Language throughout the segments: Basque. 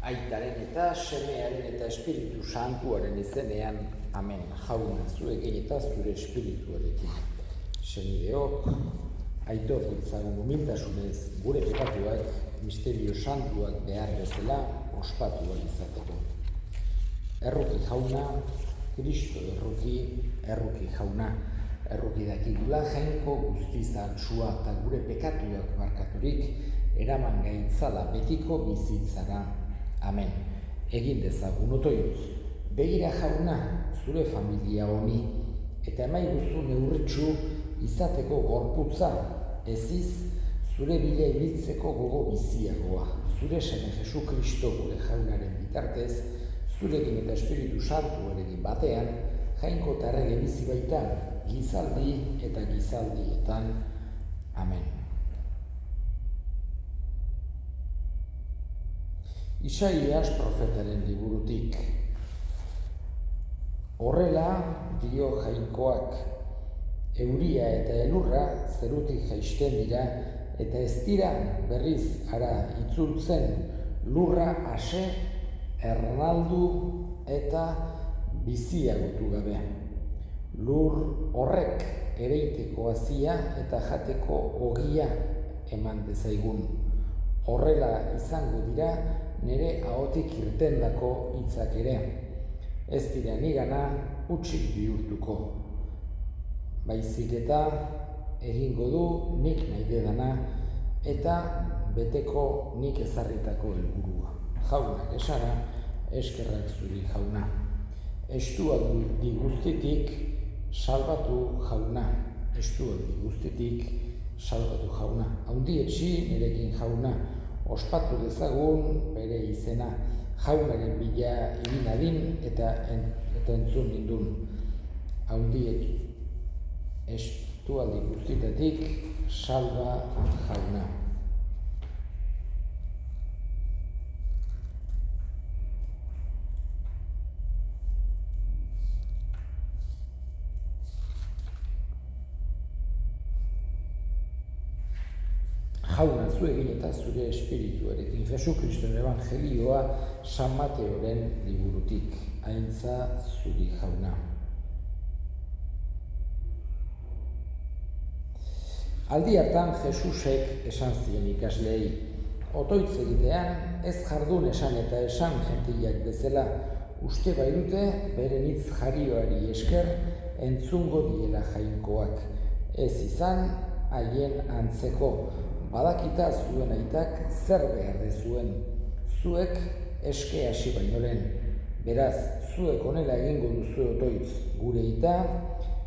Aitaren eta Semearen eta Espiritu Santuaren izenean, amen. Jauna, zuekin eta zure espirituarekin. Senideok, aitor ditzagun humiltasunez gure pekatuak, misterio santuak behar bezala ospatuak izateko. Erruki jauna, Kristo erruki jauna, erruki dakigula jainko guztizan sua eta gure pekatuak barkaturik, eraman gaitzala betiko bizitzara. Amen. Egin dezagun otoitz, begira jauna zure familia honi, eta emaiguzu neurritxu izateko gorputza, eziz zure bila ibiltzeko gogo biziagoa, zure seme Jesu Kristo gure jaunaren bitartez, zurekin eta Espiritu Santuarekin batean, jainko eta errege bizi baita, gizaldi eta gizaldietan. Amen. Isaias profetaren liburutik. Horrela dio jainkoak, euria eta elurra zerutik jaisten dira, eta ez dira berriz ara itzultzen lurra ase, ernaldu eta biziagotu gabe. Lur horrek ereiteko hazia eta jateko ogia eman dezaigun. Horrela izango dira nire ahotik irtendako hitzak ere. Ez dira nigana hutsik bihurtuko. Baizik eta egingo du nik nahi dedana eta beteko nik ezarritako helburua. Jaunak esara, eskerrak zuri jauna. Estuak di guztitik salbatu jauna. Estuak di guztitik salbatu jauna. Haundietxi nirekin jauna. Ospatu dezagun bere izena, jaunaren bila egin adin eta entzun nindun. Haundiek estualdi guztitatik salba jauna. Jauna zuegin eta zure espirituarekin, Jesu Kristoren Evangelioa San Mateoren liburutik, aintza zuri jauna. Aldi hartan Jesusek esan zien ikasleei, otoitz egitean ez jardun esan eta esan gentillak bezala, uste bairute beren hitz jarioari esker entzungo diela jainkoak, ez izan haien antzeko. Badakita zuen aitak zer behar dezuen, zuek eske hasi baino lehen. Beraz, zuek honela egingo duzue otoitz, gure aita,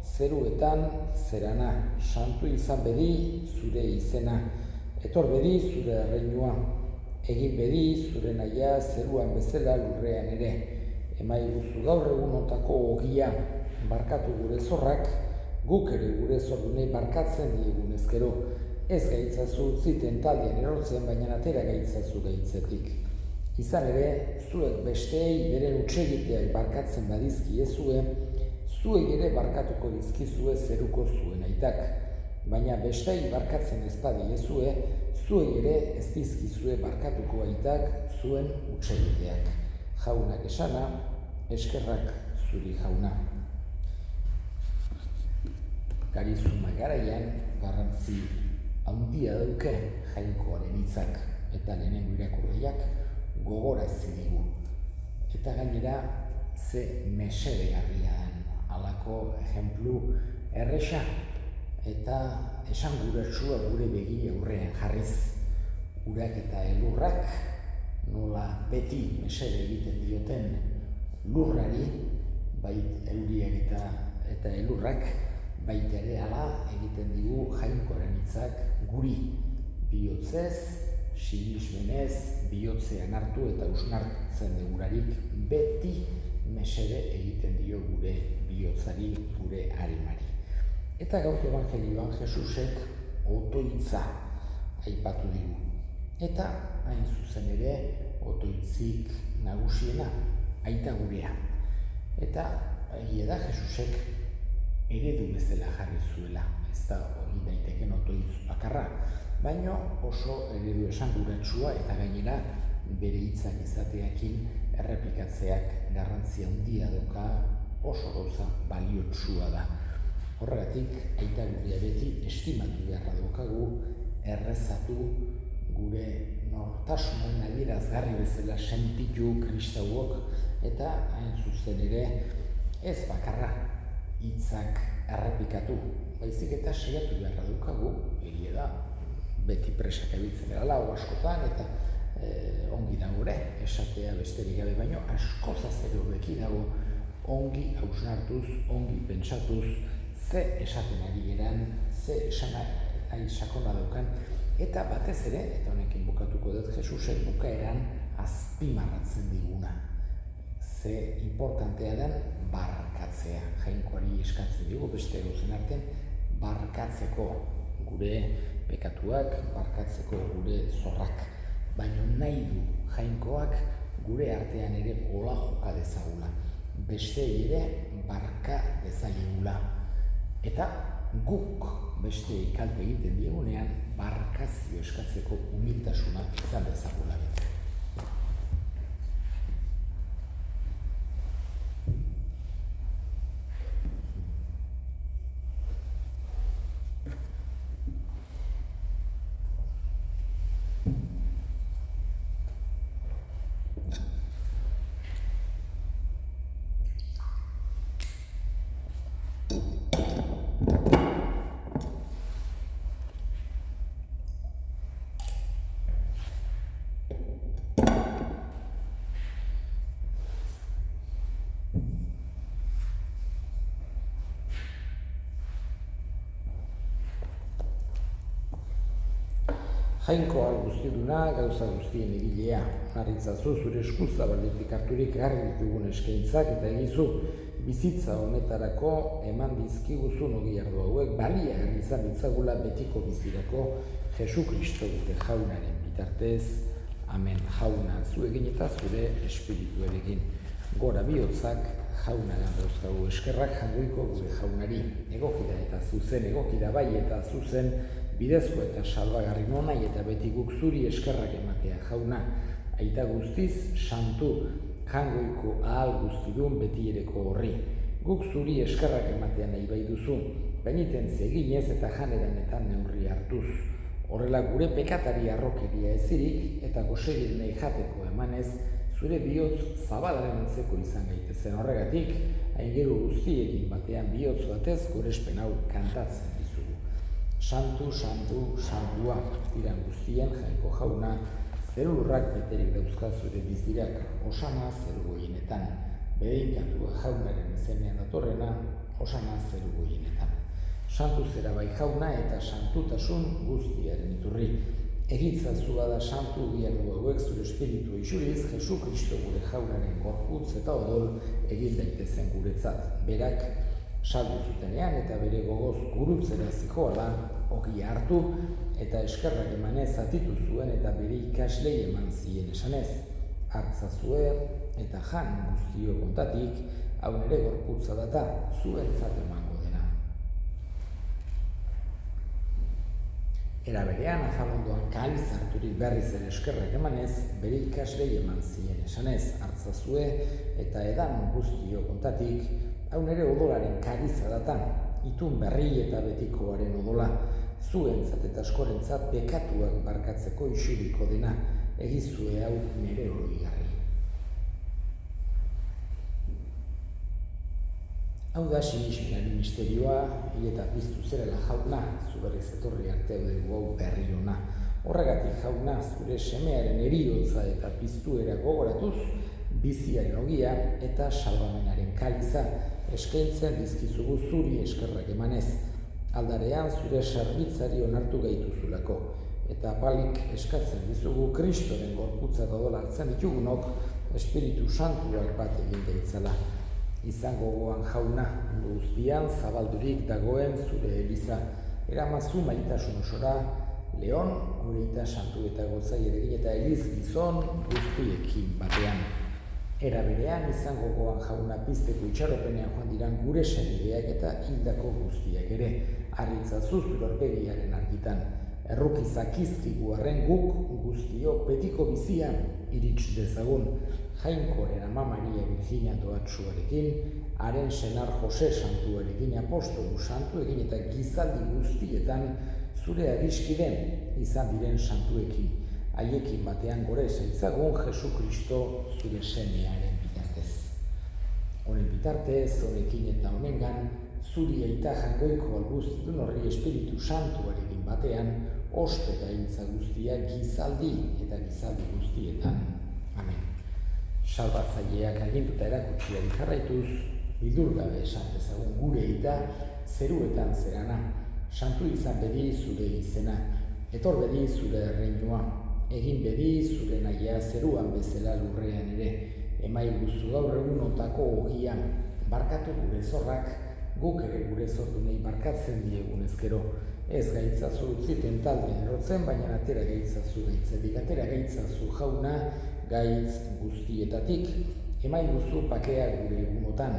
zeruetan zerana, santu izan bedi zure izena, etor bedi zure erreinua, egin bedi zure nahia zeruan bezala lurrean ere, emaiguzu gaur egunontako ogia, barkatu gure zorrak, guk ere gure zordunei barkatzen diegun ezkero, ez gaitzazu ziten taldean erortzen, baina atera gaitzazu gaitzetik. Izan ere, zuek besteei beren hutsegiteak barkatzen badizki ezue, zuek ere barkatuko dizkizue zeruko zuen aitak. Baina besteei barkatzen ez badi ezue, zuek ere ez dizkizue barkatuko aitak zuen hutsegiteak. Jaunak esana, eskerrak zuri jauna. Garizuma garaian, garrantzi handia dauke jainkoaren hitzak eta lehenengo irakurriak gogorazi digu. Eta gainera ze mesedegarria den halako ejemplu erresa eta esanguratsua gure begi aurrean jarriz. Urak eta elurrak nola beti mesede egiten dioten lurrari, bait euriak eta elurrak, baita ere hala egiten digu jainkoaren hitzak guri, bihotzez, sinismenez, bihotzean hartu eta usnartzen degurarik beti mesede egiten dio gure bihotzari, gure harimari. Eta gaurko evangelioan Jesusek otoitza aipatu digu. Eta hain zuzen ere otoitzik nagusiena, aita gurea. Eta egia da Jesusek eredu bezala jarri zuela, ez da hori daiteken otoitz bakarra, baina oso eredu esanguratsua eta gainera bere hitzak izateakin errepikatzeak garrantzia handia dauka, oso gauza baliotsua da. Horregatik, aita gurea beti estimatu beharra daukagu, errezatu gure nortasunen adierazgarri bezala sentitu kristauok, eta hain zuzen ere ez bakarra hitzak errepikatu, baizik eta saiatu beharra daukagu, egia da, beti presak abiltzen gara lau askotan, eta ongi dago ere, esatea besterik gabe baino, askozaz ere hobeki dago, ongi hausnartuz, ongi pentsatuz, ze esaten ari geran, ze esan nahi sakona daukan, eta batez ere, eta honekin bukatuko dut Jesusek bukaeran azpimarratzen diguna. Ze importantea den barkatzea. Jainkoari eskatzen digu, beste gauzen artean, barkatzeko gure pekatuak, barkatzeko gure zorrak. Baina nahi du jainkoak gure artean ere hola joka dezagula. Besteei ere barka dezagula. Eta guk besteei kalte egiten diegunean barkazio eskatzeko humiltasuna izan dezagula. Jainkoa guztieduna, gauza guztien egilea, harritzazu zure eskuzabaletik harturik garri ditugun eskaintzak eta egizu bizitza honetarako eman dizkiguzun ogi ardo hauek baliagarri izan ditzagula betiko bizirako Jesu Kristo gure jaunaren bitartez. Amen. Jauna zu egin eta zure espirituarekin. Gora bihotzak jaunagan dauzkagu eskerrak jangoiko gure jaunari. Egokida eta zuzen, egokida bai eta zuzen, bidezko eta salbagarri nonai eta beti guk zuri eskerrak ematea jauna. Aita guztiz, santu, jangoiko ahal guztidun beti ereko horri. Guk zuri eskerrak ematea nahi bai duzu, penitentzia eginez eta janedanetan neurri hartuz. Horrela gure pekatari arrokeria ezirik eta gosegir nahi jateko emanez, zure bihotz zabalaren antzeko izan gaitezen horregatik, aingeru guztiekin batean bihotz batez gorespen hau kantatzen dizugu. Santu, santu, santua, diran guztien jainko jauna, zerulurrak beterik dauzka zure bizdirak, osana zerugoienetan, bedeikatua jaunaren izenean datorrena, osana zerugoienetan. Santu zera bai jauna eta santutasun guztiaren iturri. Egitzazua da santu giardu hauek zure espiritu isuriz, Jesu Kristo gure jaunaren gorputz eta odol egin daitezen guretzat. Berak saldu zutenean eta bere gogoz gurutzera zikoala ogia hartu eta eskerrak emanez atitu zuen eta bere ikaslei eman zien esanez. Hartzazue eta jan guztio kontatik, hau nere gorputza data zuentzat emango dena. Era berean, ajalondoan kaliz harturik berriz ere eskerrak emanez, bere ikaslei eman zien esanez. Hartzazue eta edan guztio kontatik, hau nere odolaren kariza datan, itun berri eta betikoaren odola, zuentzat eta askorentzat bekatuak barkatzeko isuriko dena, egizue hau nere oroigarri. Hau da sinismenari misterioa, eta piztu zerela jauna, zu berriz etorri arte dugu hau berri ona. Horregatik jauna, zure semearen eriotza eta piztuera gogoratuz, biziaren ogia eta salbamenaren kaliza eskaintzen dizkizugu zuri eskerrak emanez. Aldarean zure sarbitzari onartu gaituzulako, eta apalik eskatzen dizugu Kristoren gorputza eta odola hartzen ditugunok Espiritu Santuak bat egin daitzala. Izango gogoan jauna, mundu guztian zabaldurik dagoen zure eliza, eramazu maitasun osora, Leon, gure ita santu eta gotzailerekin eta eliz gizon guztiekin batean. Era berean izango gogoan jauna pizteko itxaropenean joan diran gure senideak eta hildako guztiak ere, harritzazu zure aurpegiaren argitan, erruki zakizkigu arren guk guztiok betiko bizia irits dezagun Jainkoaren ama Maria Virginia doatsuarekin, haren senar Jose santuarekin, apostolu santuekin eta gizaldi guztietan zure adiskiden izan diren santuekin, haiekin batean gore zaitzagun Jesu Kristo zure semearen bitartez. Honen bitartez, honekin eta honengan, zuri aita Jangoiko albuztidun horri Espiritu Santuarekin batean, ospe gaintza guztia gizaldi eta gizaldi guztietan. Amen. Salbatzaileak aginduta erakutsiari jarraituz, bildurgabe esan dezagun gure eta zeruetan zerana, santu izan bedi zure izena, etor bedi zure erreinua, egin bedi zure nahia zeruan bezala lurrean ere, emaiguzu gaur egunotako ogian, barkatu gure zorrak, guk ere gure zordunei barkatzen diegun ezkero, ez gaitzazu utziten taldean erotzen, baina atera gaitzazu gaitzetik, atera gaitzazu jauna, gaitz guztietatik, emaiguzu pakea gure egunotan,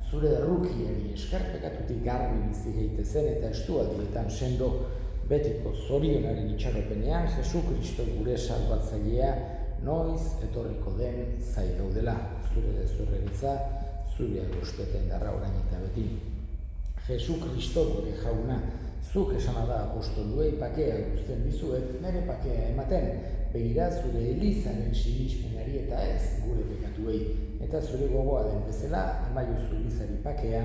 zure errukiari eskarpekatutik garbi bizi gaitezen eta estualdietan sendo, betiko zorionaren itxaropenean Jesu Kristo gure salbatzailea noiz etorriko den zai gaudela, zure dezurreritza, zure agospeta indarra orain eta beti. Jesu Kristo gure jauna, zuk esana da apostoluei pakea guztien dizuet, nire pakea ematen, begira zure Elizaren sinismenari eta ez gure bekatuei, eta zure gogoa den bezala, emaiozu Elizari pakea,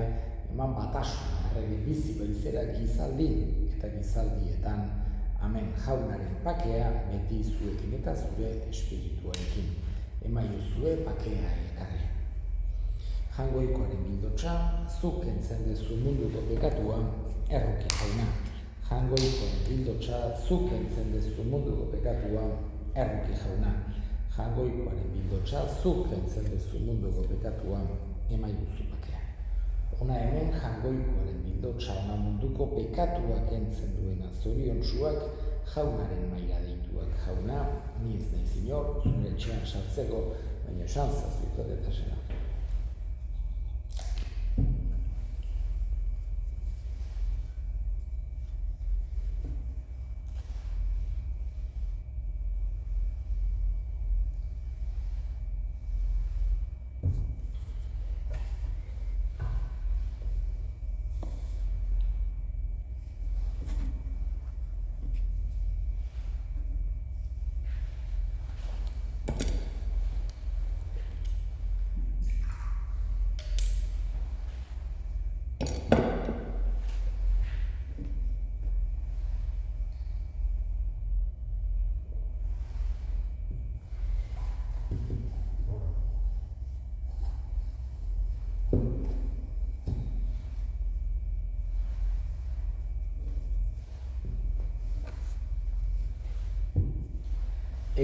eman batasuna, errege bizi berizera gizaldi eta gizaldietan. Amen. Jaunaren pakea beti zuekin eta zure espirituarekin. Emailuzue pakea elkarri. Jangoikoaren bildotxa, zuk entzen dezu munduko bekatua, erruki jauna. Jangoikoaren bildotxa, zuk entzen dezu munduko bekatua, erruki jauna. Jangoikoaren bildotxa, zuk entzen dezu munduko bekatua, emailuzu pakea. Ona hemen jangoikoaren bildotxa, ona munduko pekatuak entzen duena zoriontsuak, jaunaren maila deituak jauna, ni ez nahi zinor, zure etxean sartzeko, baina esan zazuitot eta sena.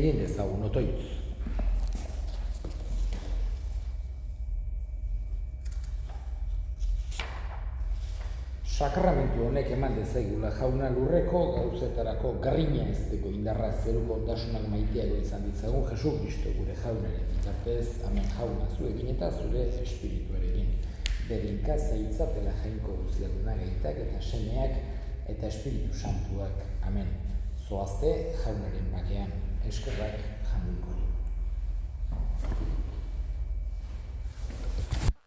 Egin dezagun otoitz. Sakramentu honek eman dezaigula jauna lurreko gauzetarako garrina ezteko indarra zeruko ondasunak maiteago izan ditzagun Jesu Kristo gure jaunaren bitartez, amen jauna zuekin eta zure espirituarekin. Berinka zaitzatela jainko guziaduna gaitak eta semeak eta espiritu santuak, amen. Zoazte jaunaren bakean, eskerrak janduikori.